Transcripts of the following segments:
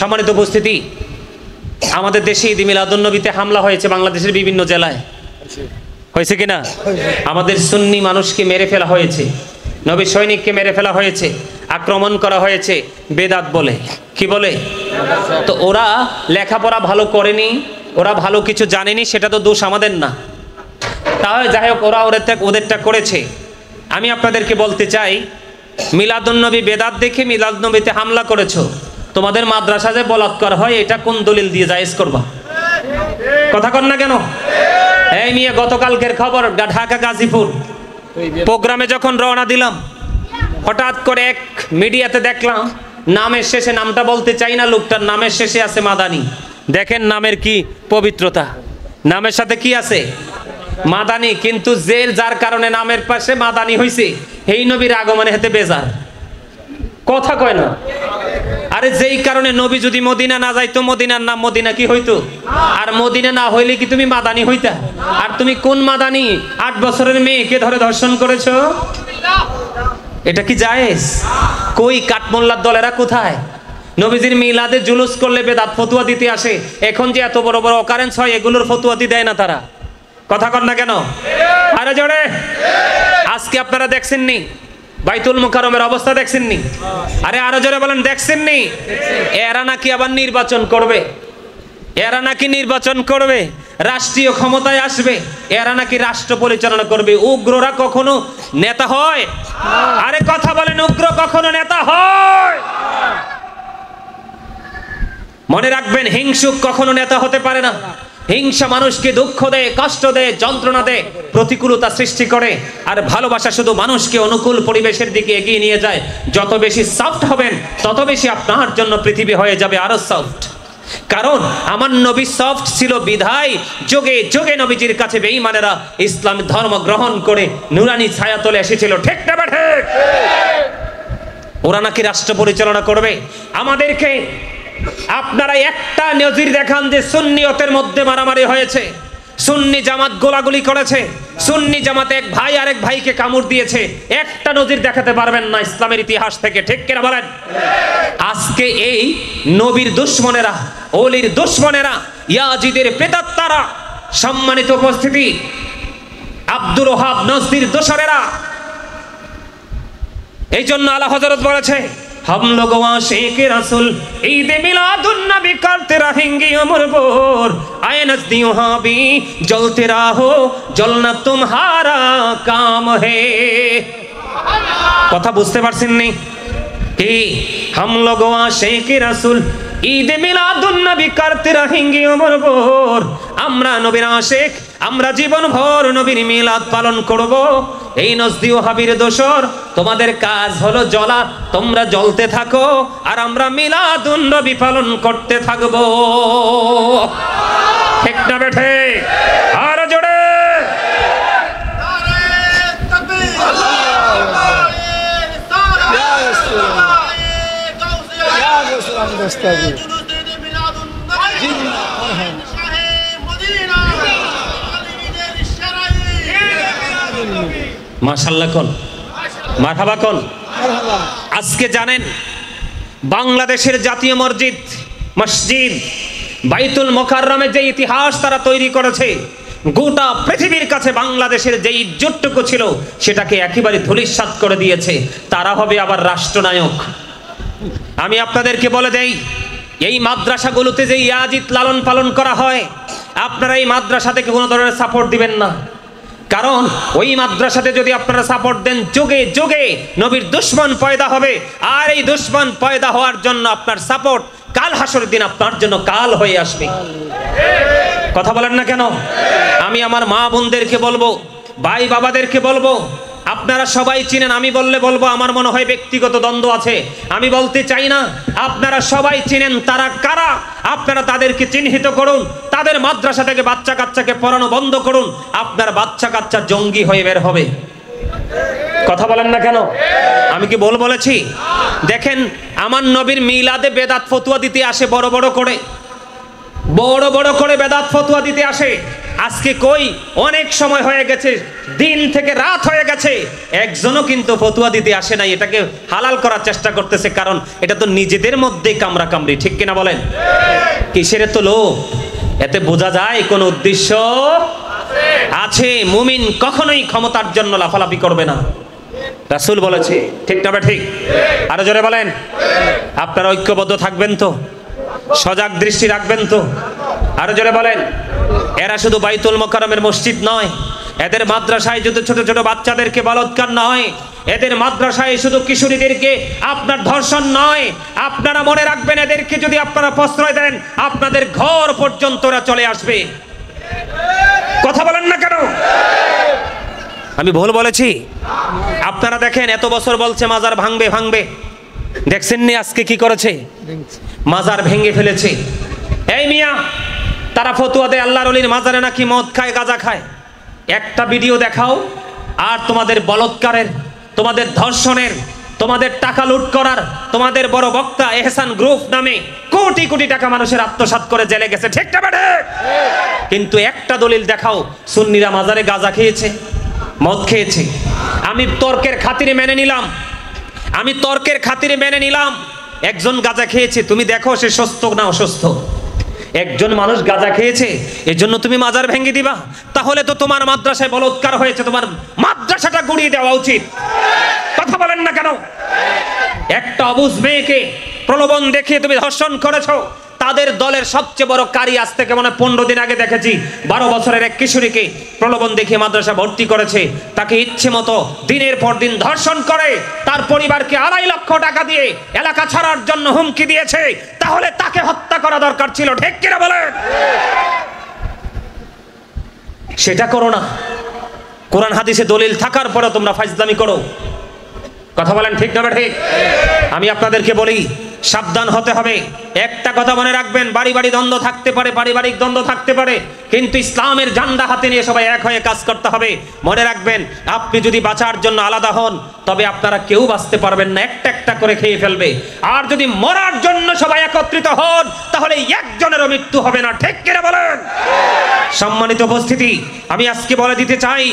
সম্মানিত উপস্থিতি, আমাদের দেশে ঈদ মিলাদুন্নবীতে হামলা হয়েছে বাংলাদেশের বিভিন্ন জেলায়, হয়েছে কিনা? আমাদের সুন্নি মানুষকে মেরে ফেলা হয়েছে, নবী সৈনিককে মেরে ফেলা হয়েছে, আক্রমণ করা হয়েছে বেদাত বলে। কি বলে? তো ওরা লেখাপড়া ভালো করেনি, ওরা ভালো কিছু জানেনি, সেটা তো দোষ আমাদের না। তাহলে যাই হোক, ওরা ওদেরটা করেছে। আমি আপনাদেরকে বলতে চাই, মিলাদুন্নবী বেদাত দেখে মিলাদুন্নবীতে হামলা করেছো, তোমাদের মাদ্রাসা যে বলাৎকার হয় এটা কোন দলিল দিয়ে জায়েজ করবা? কথা কন না কেন? এই মিয়া, গতকালকের খবর, ঢাকা গাজীপুর প্রোগ্রামে যখন রওনা দিলাম, হঠাৎ করে এক মিডিয়াতে দেখলাম নামের শেষে, নামটা বলতে চাই না, লোকটার নামের শেষে আছে মাদানি। দেখেন নামের কি পবিত্রতা, নামের সাথে কি আছে? মাদানি। কিন্তু যে যার কারণে নামের পাশে মাদানি হইছে, এই নবীর আগমনে হেতে বেজার। কথা কয় না? আরে যেই কারণে নবী যদি মদিনা না যাইতো, মদিনার নাম মদিনা কি হইতো? আর মদিনা না হইলে কি তুমি মাদানি হইতা? আর তুমি কোন মাদানি? 8 বছরের মেয়েকে ধরে ধর্ষণ করেছো, এটা কি জায়েজ? কই কাঠমোল্লার দলেরা কোথায়? নবীজির মিলাদে জুলুস করলে বেদাত ফতুয়া দিতে আসে। এখন যে এত বড় বড় অকারেন্স হয়, এগুলোর ফতুয়া দিয়ে দেয় না তারা। কথা কন না কেন? আরে জোরে। আজকে আপনারা দেখছেন নি বাইতুল মুকাররমের অবস্থা? দেখছেন নি? আরে আরো জোরে বলেন, দেখছেন নি? এরা নাকি আবার নির্বাচন করবে, এরা নাকি নির্বাচন করবে, রাষ্ট্রীয় ক্ষমতায় আসবে, এরা নাকি রাষ্ট্র পরিচালনা করবে। উগ্ররা কখনো নেতা হয়? আরে কথা বলেন, উগ্র কখনো নেতা হয়? মনে রাখবেন, হিংসুক কখনো নেতা হতে পারে না। হিংসা মানুষকে দুঃখ দেয়, কষ্ট দেয়, যন্ত্রণা দেয়, প্রতিকূলতা সৃষ্টি করে। আর ভালোবাসা শুধু মানুষকে অনুকূল পরিবেশের দিকে এগিয়ে নিয়ে যায়। যত বেশি সফট হবেন, তত বেশি আপনার জন্য পৃথিবী হয়ে যাবে আরো সফট। কারণ আমার নবী সফট ছিল বিধায় যোগে যোগে নবীজির কাছে বেঈমানেরা ইসলাম ধর্ম গ্রহণ করে নুরানি ছায়াতলে এসেছিল। ঠিক না বেঠে? ওরা নাকি রাষ্ট্র পরিচালনা করবে আমাদেরকে। আপনারা একটা নজির দেখান যে সুন্নিয়তের মধ্যে মারামারি হয়েছে, সুন্নি জামাত গোলাগুলি করেছে, সুন্নি জামাত এক ভাই আরেক ভাইকে কামড় দিয়েছে, একটা নজির দেখাতে পারবেন না ইসলামের ইতিহাস থেকে। ঠিক কিনা বলেন? আজকে এই নবীর দুশমনেরা, ওলির দুশমনেরা, ইয়াজিদের প্রেতাত্মারা, সম্মানিত উপস্থিতি, আব্দুল ওহাব নজদির দোসরেরা, এই জন্য আলা হযরত বলেছে, हम लोग आशिक रसूल ईद मिलादुन नबी करते रहेंगे उम्र भर, आए नज़दी वहाँ भी जलते रहो, जलना तुम्हारा काम है। কথা বুঝতে পারছেন নি? কি हम लोग आशिक रसूल ঈদ মিলাদুন নবী করতে रहेंगे उम्र भर, আমরা নবীর আশিক, আমরা জীবন ভর নবীর মিলাদ পালন করব। এই নজদি ওয়াহাবীর দোসর, তোমাদের কাজ হলো জ্বলা, তোমরা জ্বলতে থাকো, আর আমরা মিলাদুন নবী পালন করতে থাকব। ঠিক না বেঠে? আর জোরে। মাশাআল্লাহ কোন, মারহাবা কোন। আজকে জানেন বাংলাদেশের জাতীয় মসজিদ বাইতুল মুকাররমে যে ইতিহাস তারা তৈরি করেছে, গোটা পৃথিবীর কাছে বাংলাদেশের যে ইজ্জতটুকু ছিল সেটাকে একেবারে ধূলিসাৎ করে দিয়েছে। তারা হবে আবার রাষ্ট্রনায়ক। আমি আপনাদেরকে বলে দেই, এই মাদ্রাসাগুলোতে যে ইয়াজিদ লালন পালন করা হয়, আপনারা এই মাদ্রাসা থেকে কোনো ধরনের সাপোর্ট দিবেন না। কারণ ওই মাদ্রাসাতে যদি আপনারা সাপোর্ট দেন, যোগে যোগে নবীর দুশমন পয়দা হবে। আর এই দুশমন পয়দা হওয়ার জন্য আপনার সাপোর্ট কাল হাসরের দিন আপনার জন্য কাল হয়ে আসবে। কথা বলেন না কেন? আমি আমার মা বোনদেরকে বলবো, ভাই বাবাদেরকে বলবো, আপনারা সবাই চিনেন, আমি বললে বলবো আমার মনে হয় ব্যক্তিগত দ্বন্দ্ব আছে, আমি বলতে চাই না। আপনারা সবাই চিনেন তারা কারা, আপনারা তাদেরকে চিহ্নিত করুন, তাদের মাদ্রাসা থেকে বাচ্চা কাচ্চাকে পড়ানো বন্ধ করুন, আপনার বাচ্চা কাচ্চা জঙ্গি হয়ে বের হবে। কথা বলেন না কেন? আমি কি বলেছি? দেখেন আমার নবীর মিলাদে বেদাত ফতুয়া দিতে আসে বড় বড় করে, বড় বড় করে বেদাত ফতোয়া দিতে আসে। আজকে কই, অনেক সময় হয়ে গেছে, দিন থেকে রাত হয়ে গেছে, একজনও কিন্তু ফতোয়া দিতে আসে নাই। এটাকে হালাল করার চেষ্টা করতেছে, কারণ এটা তো নিজেদের মধ্যেই কামড়া কামড়ি, ঠিক কিনা বলেন? কিসের তো লোভ? এতে বোঝা যায় কোন উদ্দেশ্য আছে। মুমিন কখনোই ক্ষমতার জন্য লাফালাফি করবে না, রাসূল বলেছে, ঠিক না? ঠিক। আরো জোরে বলেন। আপনারা ঐক্যবদ্ধ থাকবেন তো? সজাগ দৃষ্টি রাখবেন তো? আরো জোরে বলেন। এরা শুধু বাইতুল মোকাররমের মসজিদ নয়, এদের মাদ্রাসায় যদি ছোট ছোট বাচ্চাদেরকে বলৎকার নয়, এদের মাদ্রাসায় শুধু কিশোরীদেরকে আপনার ধর্ষণ নয়। আপনারা মনে রাখবেন, এদেরকে যদি আপনারা প্রশ্রয় দেন, আপনাদের ঘর পর্যন্ত ওরা চলে আসবে। কথা বলেন না কেন? আমি ভুল বলেছি? আপনারা দেখেন, এত বছর বলছে মাজার ভাঙবে ভাঙবে, দেখছেননি আজকে কি করেছে? মাজার ভেঙে ফেলেছে। এই মিয়া, তারা ফতোয়া দেয় আল্লাহর ওলির মাজারে নাকি মদ খায়, গাঁজা খায়। একটা ভিডিও দেখাও, আর তোমাদের বলৎকারের, তোমাদের ধর্ষণের, তোমাদের টাকা লুট করার, তোমাদের বড় বক্তা এহসান গ্রুপ নামে কোটি কোটি টাকা মানুষের আত্মসাৎ করে জেলে গেছে, ঠিক না বেঠে? কিন্তু একটা দলিল দেখাও, সুন্নিরা মাজারে গাঁজা খেয়েছে, মদ খেয়েছে। আমি তর্কের খাতিরে মেনে নিলাম, আমি তর্কের খাতিরে মেনে নিলাম একজন গাঁজা খেয়েছে, তুমি দেখো সে সুস্থ না অসুস্থ। একজন মানুষ গাঁজা খেয়েছে, এজন্য তুমি মাজার ভেঙে দিবা? তাহলে তো তোমার মাদ্রাসায় বলৎকার হয়েছে, তোমার মাদ্রাসাটা গুড়িয়ে দেওয়া উচিত। কথা বলেন না কেন? একটা অবুঝ মেয়েকে প্রলোভন দেখিয়ে তুমি ধর্ষণ করেছো। তাদের দলের সবচেয়ে বড় কারি, আজ থেকে মনে 15 দিন আগে দেখেছি, 12 বছরের এক কিশোরীকে প্রলোভন দেখিয়ে মাদ্রাসা ভর্তি করেছে। তাকে ইচ্ছে মতো দিনের পর দিন ধর্ষণ করে, তার পরিবারকে 2.5 লক্ষ টাকা দিয়ে এলাকা ছাড়ার জন্য হুমকি দিয়েছে। তাহলে তাকে হত্যা করা দরকার ছিল, ঠিক কিনা বলেন? সেটা করো না। কোরআন হাদিসে দলিল থাকার পরে তোমরা ফাজলামি করো। কথা বলেন, ঠিক না ঠিক? আমি আপনাদেরকে বলি, সাবধান হতে হবে। একটা কথা মনে রাখবেন, বাড়ি বাড়ি দ্বন্দ্ব থাকতে পারে, পারিবারিক দ্বন্দ্ব থাকতে পারে, কিন্তু ইসলামের ঝান্ডা হাতে নিয়ে সবাই এক হয়ে কাজ করতে হবে। মনে রাখবেন, আপনি যদি বাঁচার জন্য আলাদা হন, তবে আপনারা কেউ বাঁচতে পারবেন না, একটা একটা করে খেয়ে ফেলবে। আর যদি মরার জন্য সবাই একত্রিত হন, তাহলে একজনেরও মৃত্যু হবে না, ঠিক কিনা বলেন? সম্মানিত উপস্থিতি, আমি আজকে বলে দিতে চাই,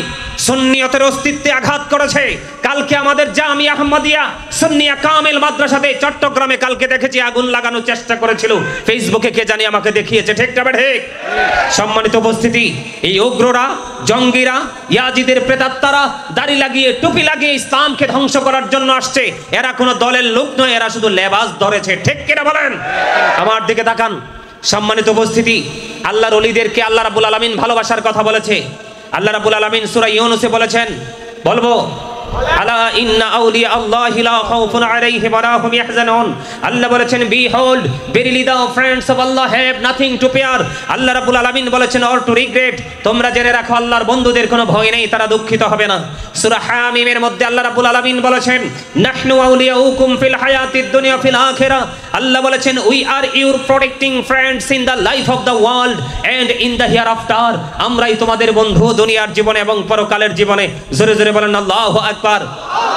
সুন্নিয়তের অস্তিত্বে আঘাত করেছে। কালকে আমাদের জামিয়া আহমদিয়া সুন্নিয়া কামিল মাদ্রাসাতে চট্টগ্রামে কালকে দেখেছি আগুন লাগানোর চেষ্টা করেছিল, ফেসবুকে কে জানি আমাকে দেখিয়েছে, ঠিক না ঠিক? সম্মানিত উপস্থিতি, এই উগ্ররা, জঙ্গিরা, ইয়াজিদের প্রেতাত্মারা দাড়ি লাগিয়ে টুপি লাগিয়ে ইসলামকে ধ্বংস করার জন্য আসছে। এরা কোনো দলের লোক নয়, এরা শুধু লেবাস ধরেছে, ঠিক কিনা বলেন? আমার দিকে তাকান। সম্মানিত উপস্থিতি, আল্লাহর ওলিদেরকে আল্লাহ রাব্বুল আলামিন ভালোবাসার কথা বলেছে। আল্লাহ রাব্বুল আলামিন সূরা ইউনূসে বলেছেন, বলবো, আলা ইন্না আউলিয়া আল্লাহি লা খাউফুন আলাইহিম ওয়া লা হুম ইয়াহজানুন। আল্লাহ বলেছেন, behold, verily the friends of Allah have nothing to fear। আল্লাহ রাব্বুল আলামিন বলেছেন, or to regret। তোমরা জেনে রাখো, আল্লাহর বন্ধুদের কোনো ভয় নেই, তারা দুঃখিত হবে না। সূরা হামিমের মধ্যে আল্লাহ রাব্বুল আলামিন বলেছেন, নাহনু আউলিয়াউকুম ফিল হায়াতিদ দুনিয়া ফিল আখিরাহ। আল্লাহ বলেছেন, we are your protecting friends in the life of the world and in the hereafter. আমরাই তোমাদের বন্ধু দুনিয়ার জীবনে এবং পরকালের জীবনে। জোরে জোরে বলেন আল্লাহু আকবার।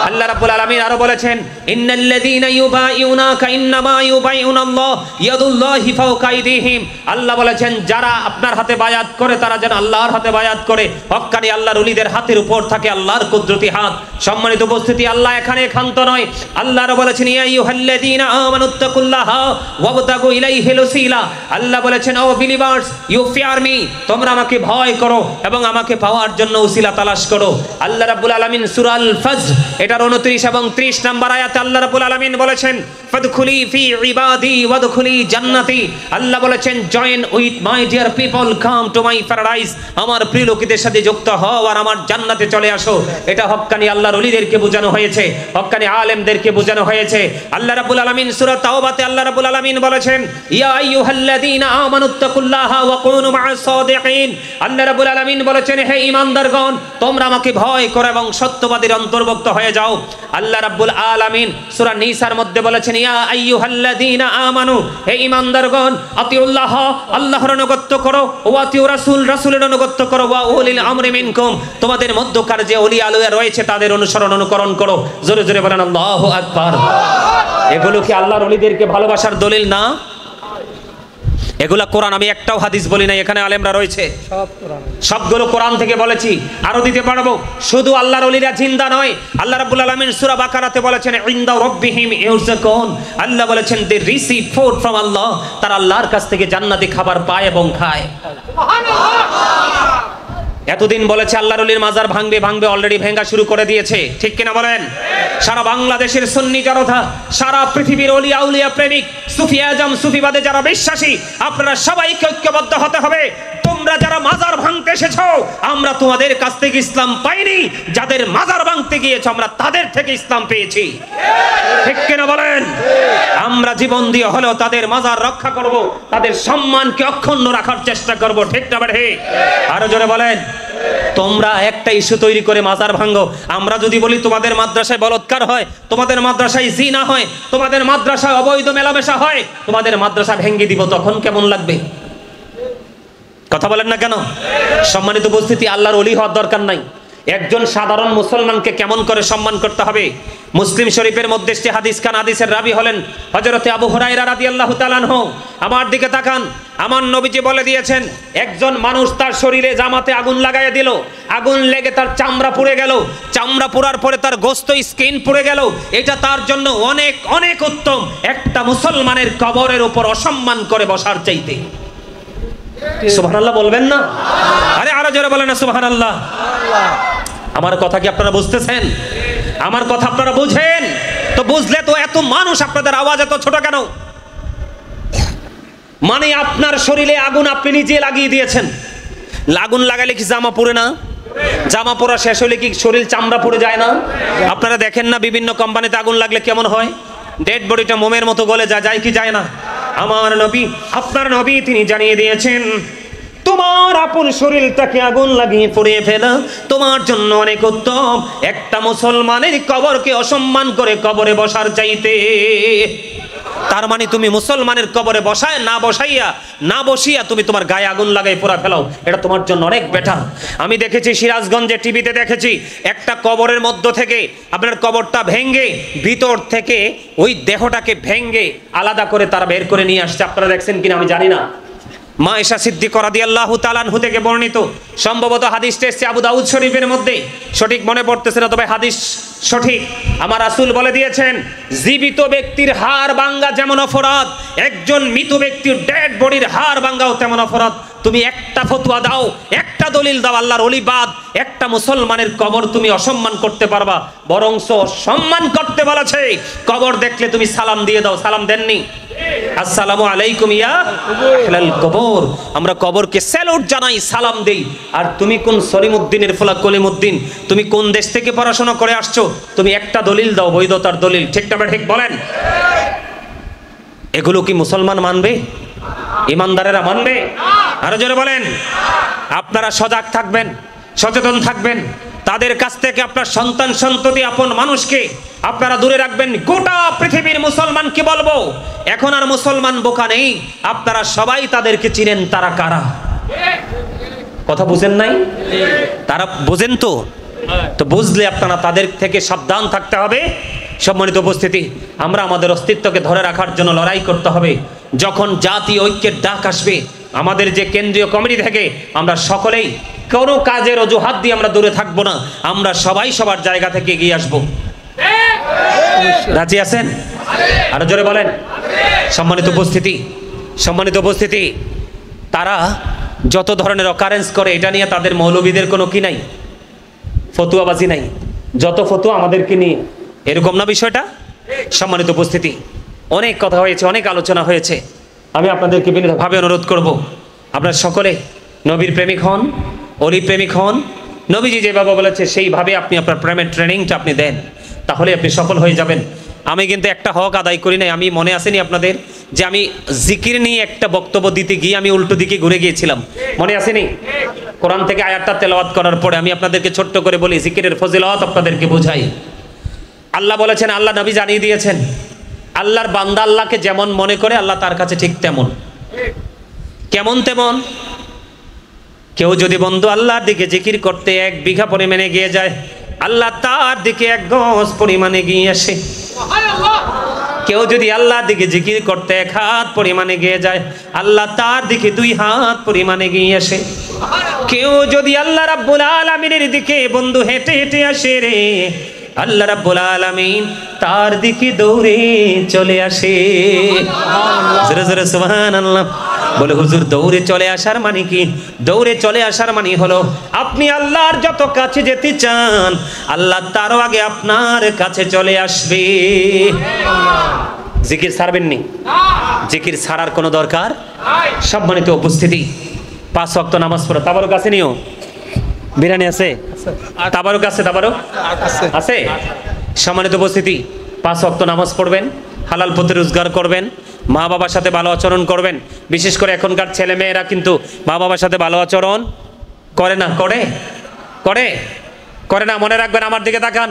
আল্লাহ রাব্বুল আলামিন আরো বলেছেন, ইন্নাল্লাযীনা ইউবাইউনাকা ইন্নামা ইউবাইউনাল্লাহ ইয়াদুল্লাহি ফাওকা আইদিহিম। আল্লাহ বলেছেন, যারা আপনার হাতে বায়াত করে তারা যেন আল্লাহর হাতে বায়াত করে। হক্কানি আল্লাহর ওলিদের হাতের উপর থাকে আল্লাহর কুদরতি হাত। সম্মানিত উপস্থিতি, আল্লাহ এখানে ক্ষান্ত নয়। আল্লাহ আরো বলেছেন, ইয়া আইয়ুহাল্লাযীনা আমানুত্তাকুল্লাহা ওয়াবতাগু ইলাইহিল ওসিলা। আল্লাহ বলেছেন, O believers, you fear me, তোমরা আমাকে ভয় করো এবং আমাকে পাওয়ার জন্য ওসিলা তালাশ করো। আল্লাহ রাব্বুল আলামিন সূরা আল ফাজর এটার 29 এবং 30 নম্বর আয়াতে আল্লাহ রাব্বুল আলামিন বলেছেন, ফাদখুলি ফি ইবাদি ওয়াদখুলি জান্নাতি। আল্লাহ বলেছেন, join with my dear people, come to my paradise. আমার প্রিয় লোকেদের সাথে যুক্ত হও আর আমার জান্নাতে চলে আসো। এটা হক্কানি আল্লাহর ওলিদেরকে বোঝানো হয়েছে, হক্কানি আলেমদেরকে বোঝানো হয়েছে। আল্লাহ রাব্বুল আলামিন সূরা তাওবাতে আল্লাহ রাব্বুল আলামিন বলেছেন, ইয়া আইয়ুহাল্লাযীনা আমানুত্তাকুল্লাহা ওয়া কুনু মা'আস সাদিকিন। আল্লাহ রাব্বুল আলামিন বলেছেন, হে ঈমানদারগণ, তোমরা আমাকে ভয় করো এবং সত্যবাদীর অন্তর্ভুক্ত হয়ে যাও। আল্লাহ রাব্বুল আলামিন সূরা নিসার মধ্যে বলেছেন, ইয়া আইয়ুহাল্লাযীনা আমানু, হে ঈমানদারগণ, আতিউল্লাহ, আল্লাহর অনুগত্য করো, ওয়া আতিউ রাসূল, রাসূলের অনুগত্য করো, ওয়া উলিল আমরি মিনকুম, তোমাদের মধ্যকার যে ওলি আলিয়া রয়েছে তাদের অনুসরণ অনুকরণ করো। জোরে জোরে বলেন আল্লাহু আকবার। এগুলো কি আল্লাহর ওলিদেরকে ভালোবাসার দলিল না? এগুলা কোরআন, আমি একটাও হাদিস বলি নাই, এখানে আলেমরা রয়েছে, সবগুলো কোরআন থেকে বলেছি। আরো দিতে পারবো। শুধু আল্লাহর ওলিরা জিন্দা নয়, আল্লাহ রাব্বুল আলামিন সূরা বাকারাতে বলেছেন ইনদা রাব্বিহিম ইউরযাকুন, আল্লাহ বলেছেন দে রিসিভ ফুড ফ্রম আল্লাহ, তারা আল্লাহর কাছ থেকে জান্নাতি খাবার পায় এবং খায়। এতদিন বলেছে আল্লাহর ওলির মাজার ভাঙবে ভাঙবে, অলরেডি ভেঙা শুরু করে দিয়েছে, ঠিক কিনা বলেন? সারা বাংলাদেশের সুন্নি জনতা, সারা পৃথিবীর ওলি আউলিয়া প্রেমিক, সুফি আজম, সুফিবাদে যারা বিশ্বাসী, আপনারা সবাইকে ঐক্যবদ্ধ হতে হবে। তোমরা যারা মাজার ভাঙতে এসেছো, আমরা তোমাদের কাছ থেকে ইসলাম পাইনি, যাদের মাজার ভাঙতে গিয়েছো আমরা তাদের থেকে ইসলাম পেয়েছি, ঠিক কিনা বলেন? আমরা জীবন দিয়ে হলেও তাদের মাজার রক্ষা করব, তাদের সম্মানকে অক্ষুণ্ণ রাখার চেষ্টা করব, ঠিক না বেঠে? আরো জোরে বলেন। তোমরা একটা ইস্যু তৈরি করে মাজার ভাঙো, আমরা যদি বলি তোমাদের মাদ্রাসায় বলৎকার হয়, তোমাদের মাদ্রাসায় জিনা হয়, তোমাদের মাদ্রাসায় অবৈধ মেলামেশা হয়, তোমাদের মাদ্রাসা ভেঙে দিব, তখন কেমন লাগবে? কথা বলেন না কেন? সম্মানিত উপস্থিতি, আল্লাহর ওলি হওয়ার দরকার নাই, একজন সাধারণ মুসলমানকে কেমন করে সম্মান করতে হবে। মুসলিম শরীফের মধ্যে একটি হাদিস, খান হাদিসের রাবি হলেন হযরতে আবু হুরায়রা রাদিয়াল্লাহু তাআলা আনহু। আমার দিকে তাকান, আমার নবীজি বলে দিয়েছেন, একজন মানুষ তার শরীরে জামাতে আগুন লাগাইয়া দিল, আগুন লেগে তার চামড়া পুড়ে গেল, চামড়া পোড়ার পরে তার গোশত স্কিন পুড়ে গেল, এটা তার জন্য অনেক অনেক উত্তম একটা মুসলমানের কবরের উপর অসম্মান করে বসার চাইতে। সুবহানাল্লাহ বলবেন না? আরে আরো জোরে বলেন না সুবহানাল্লাহ। আমার কথা কি আপনারা বুঝতেছেন? আমার কথা আপনারা বুঝেন? তো বুঝলে তো এত মানুষ, আপনাদের আওয়াজ এত ছোট কেন? মানে আপনার শরীরে আগুন আপনি নিজে লাগিয়ে দিয়েছেন, আগুন লাগালে কি জামা পুড়ে না? জামা পরা শেষ হলে কি শরীর চামড়া পুড়ে যায় না? আপনারা দেখেন না বিভিন্ন কোম্পানিতে আগুন লাগলে কেমন হয়? ডেড বডিটা মোমের মতো গলে যায়, যায় কি যায় না? আমার নবী, আপনার নবী, তিনি জানিয়ে দিয়েছেন, তোমার আপন শরীরটাকে আগুন লাগিয়ে পুড়িয়ে ফেলা তোমার জন্য অনেক উত্তম একটা মুসলমানের কবরকে অসম্মান করে কবরে বসার চাইতে। তার মানে তুমি মুসলমানের কবরে বসায় না বসিয়া তুমি তোমার গায়ে আগুন লাগাই পোড়া ফেলাও, এটা তোমার জন্য অনেক বেটার। আমি দেখেছি সিরাজগঞ্জে টিভিতে দেখেছি, একটা কবরের মধ্য থেকে আপনার কবরটা ভেঙ্গে ভিতর থেকে ওই দেহটাকে ভেঙ্গে আলাদা করে তারা বের করে নিয়ে আসছে। আপনারা দেখছেন কিনা আমি জানি না। মা আয়েশা সিদ্দিকা রাদিয়াল্লাহু তাআলা আনহা থেকে বর্ণিত, সম্ভবত হাদিসটা এসেছে আবু দাউদ শরীফের মধ্যে, সঠিক মনে পড়তেছে না, তবে হাদিস সঠিক। আমার রাসূল বলে দিয়েছেন, জীবিত ব্যক্তির হাড় ভাঙা যেমন অপরাধ, একজন মৃত ব্যক্তির ডেড বডির হাড় ভাঙাও তেমন অপরাধ। তুমি একটা ফতোয়া দাও, একটা দলিল দাও, আল্লাহর ওলি বাদ একটা মুসলমানের কবর তুমি অসম্মান করতে পারবা? বরংস সম্মান করতে বলেছে, কবর দেখলে তুমি সালাম দিয়ে দাও। সালাম দেননি? আসসালামু আলাইকুম ইয়া আহলাল কবর, আমরা কবরকে স্যালুট জানাই, সালাম দেই। আর তুমি কোন সলিমউদ্দিনের ফলা কলিমউদ্দিন, তুমি কোন দেশ থেকে পড়াশোনা করে আসছো, তুমি একটা দলিল দাও, বৈধতার দলিল, ঠিক না ঠিক বলেন? এগুলো কি মুসলমান মানবে? ইমানদারেরা মানবে? আরো জোরে বলেন। আপনারা সজাগ থাকবেন, সচেতন থাকবেন, তাদের কাছ থেকে আপনার সন্তান সন্ততি আপন মানুষকে আপনারা দূরে রাখবেন। গোটা পৃথিবীর মুসলমানকে বলবো, এখন আর মুসলমান বোকা নেই, আপনারা সবাই তাদেরকে চিনেন, তারা কারা। কথা বুঝেন নাই? তারা বুঝেন তো? তো বুঝলে আপনারা তাদের থেকে সাবধান থাকতে হবে। সম্মানিত উপস্থিতি, আমরা আমাদের অস্তিত্বকে ধরে রাখার জন্য লড়াই করতে হবে। যখন জাতীয় ঐক্যের ডাক আসবে, আমাদের যে কেন্দ্রীয় কমিটি থেকে আমরা সকলেই কোনো কাজের অজুহাত দিয়ে আমরা দূরে থাকবো না, আমরা সবাই সবার জায়গা থেকে এগিয়ে আসবো। রাজি আছেন? আরো জোরে বলেন। সম্মানিত উপস্থিতি, তারা যত ধরনের অকারেন্স করে, এটা নিয়ে তাদের মৌলবীদের কোনো কি নাই, ফতুয়াবাজি নাই, যত ফতুয়া আমাদেরকে নিয়ে, এরকম না বিষয়টা? সম্মানিত উপস্থিতি, অনেক কথা হয়েছে, অনেক আলোচনা হয়েছে। আমি আপনাদেরকে বিনীতভাবে অনুরোধ করব, আপনারা সকলে নবীর প্রেমিক হন, অলি প্রেমিক হন। নবীজি যেভাবে বলেছে সেইভাবে আপনি আপনার প্রেমের ট্রেনিংটা আপনি দেন, তাহলে আপনি সফল হয়ে যাবেন। আমি কিন্তু একটা হক আদায় করি নাই। আমি মনে আসেনি আপনাদের যে আমি জিকির নিয়ে একটা বক্তব্য দিতে গিয়ে আমি উল্টো দিকে ঘুরে গিয়েছিলাম, মনে আসেনি? কোরআন থেকে আয়াতটা তেলাওয়াত করার পরে আমি আপনাদেরকে ছোট্ট করে বলি, জিকিরের ফজিলত আপনাদেরকে বোঝাই। আল্লাহ বলেছেন, আল্লাহ নবী জানিয়ে দিয়েছেন, আল্লাহর বান্দা আল্লাহকে যেমন মনে করে আল্লাহ তার কাছে ঠিক তেমন। কেমন তেমন? কেউ যদি বন্ধু আল্লাহর দিকে জিকির করতে 1 বিঘা পরিমাণে গিয়ে যায়, আল্লাহ তার দিকে 1 গজ পরিমাণে গিয়ে আসে। কেউ যদি আল্লাহর দিকে জিকির করতে 1 হাত পরিমাণে গিয়ে যায়, আল্লাহ তার দিকে 2 হাত পরিমাণে গিয়ে আসে। কেউ যদি আল্লাহ রাব্বুল আলামিনের দিকে বন্ধু হেঁটে হেঁটে আসে রে, আল্লাহ রাব্বুল আলামিন তার দিকে দৌড়ে চলে আসে। জোরে জোরে সুবহানাল্লাহ। বলে হুজুর দৌড়ে চলে আসার মানে কি? দৌড়ে চলে আসার মানে হলো আপনি আল্লাহর যত কাছে যেতে চান, আল্লাহ তারও আগে আপনার কাছে চলে আসবে। জিকির ছাড়বেন নি? জিকির ছাড়ার কোনো দরকার? সম্মানিত উপস্থিতি, 5 ওয়াক্ত নামাজ পড়ো। তাবারুক আছে নিও? বিরিয়ানি আছে? তাবারুক আছে? তাবারুক আছে? সম্মানিত উপস্থিতি, 5 ওয়াক্ত নামাজ পড়বেন, হালাল পথে রোজগার করবেন, মা বাবার সাথে ভালো আচরণ করবেন। বিশেষ করে এখনকার ছেলে মেয়েরা কিন্তু মা বাবার সাথে ভালো আচরণ করে না। করে করে করে না? মনে রাখবেন, আমার দিকে তাকান,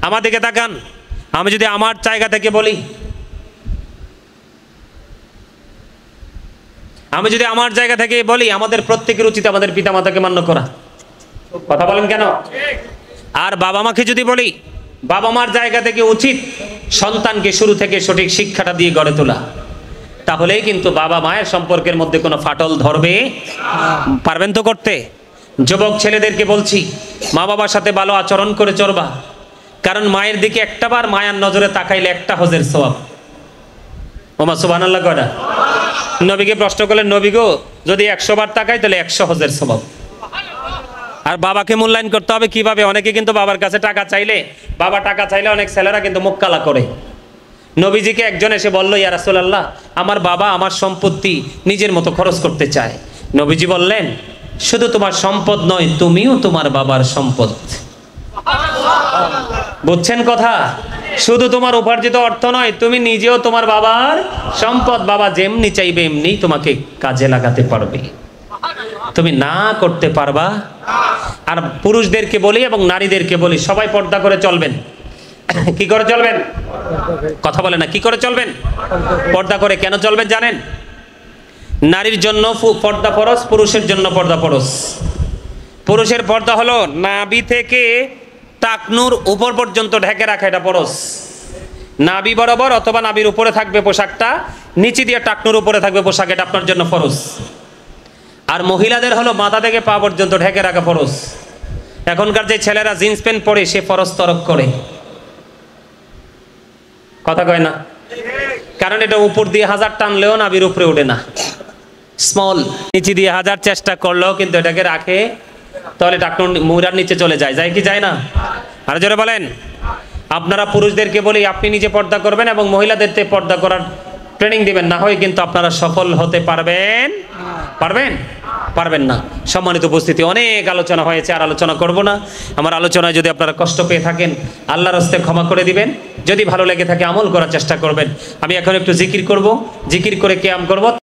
আমার দিকে তাকান। আমি যদি আমার জায়গা থেকে বলি, আমাদের প্রত্যেকের উচিত আমাদের পিতামাতাকে মান্য করা। কথা বলেন কেন? আর বাবা মাকে যদি বলি, বাবা মার জায়গা থেকে উচিত সন্তানকে শুরু থেকে সঠিক শিক্ষাটা দিয়ে গড়ে তোলা। তাহলেই কিন্তু বাবা মায়ের সম্পর্কের মধ্যে কোনো ফাটল ধরবে। পারবেন তো করতে? যুবক ছেলেদেরকে বলছি, মা বাবার সাথে ভালো আচরণ করে চলবা। কারণ মায়ের দিকে একটাবার মায়ার নজরে তাকাইলে 1টা হজের সওয়াব। ওমা সুবহানাল্লাহ কয়টা? নবীকে প্রশ্ন করলেন, নবী গো, যদি 100 বার তাকাই তাহলে 100 হজের সওয়াব। আর বাবাকে মূল্যায়ন করতে হবে কিভাবে? অনেকে কিন্তু বাবার কাছে টাকা চাইলে, বাবা টাকা চাইলে অনেক ছেলেরা কিন্তু মুখ কালা করে। নবীজিকে একজন এসে বলল, ইয়া রাসূলুল্লাহ, আমার বাবা আমার সম্পত্তি নিজের মতো খরচ করতে চায়। নবীজি বললেন, শুধু তোমার সম্পদ নয়, তুমিও তোমার বাবার সম্পদ। বুঝছেন কথা? শুধু তোমার উপার্জিত অর্থ নয়, তুমি নিজেও তোমার বাবার সম্পদ। বাবা যেমনি চাইবে এমনি তোমাকে কাজে লাগাতে পারবে, তুমি না করতে পারবা। আর পুরুষদেরকে বলি এবং নারীদেরকে বলি, সবাই পর্দা করে চলবেন। কি করে চলবেন? কথা বলে না। কি করে চলবেন? পর্দা করে। কেন চলবেন জানেন? নারীর জন্য পর্দা ফরজ, পুরুষের জন্য পর্দা ফরজ। পুরুষের পর্দা হলো নাভি থেকে টাকনুর উপর পর্যন্ত ঢেকে রাখা, এটা ফরজ। নাভি বরাবর অথবা নাভির উপরে থাকবে পোশাকটা, নিচে দিয়ে টাকনুর উপরে থাকবে পোশাক, এটা আপনার জন্য ফরজ। আর মহিলাদের হলো মাথা থেকে পা পর্যন্ত ঢেকে রাখা ফরজ। এখনকার যে ছেলেরা জিন্স প্যান্ট পরে, সে ফরজ তরক করে। কথা কয় না? কারণ এটা উপর দিয়ে 1000 টানলেও নাভির উপরে ওঠে না, স্মল। নিচে দিয়ে 1000 চেষ্টা করলেও কিন্তু এটাকে রাখে, তাহলে টাকনুর মুরার নিচে চলে যায়। যায় কি যায় না? আর জোরে বলেন। আপনারা পুরুষদেরকে বলি, আপনি নিজে পর্দা করবেন এবং মহিলাদেরকে পর্দা করার ট্রেনিং দিবেন, না হয় কিন্তু আপনারা সফল হতে পারবেন? পারবেন? পারবেন না। সম্মানিত উপস্থিতি, অনেক আলোচনা হয়েছে, আর আলোচনা করব না। আমার আলোচনায় যদি আপনারা কষ্ট পেয়ে থাকেন, আল্লাহর হস্তে ক্ষমা করে দিবেন। যদি ভালো লেগে থাকে আমল করার চেষ্টা করবেন। আমি এখন একটু জিকির করব, জিকির করে কিয়াম করব।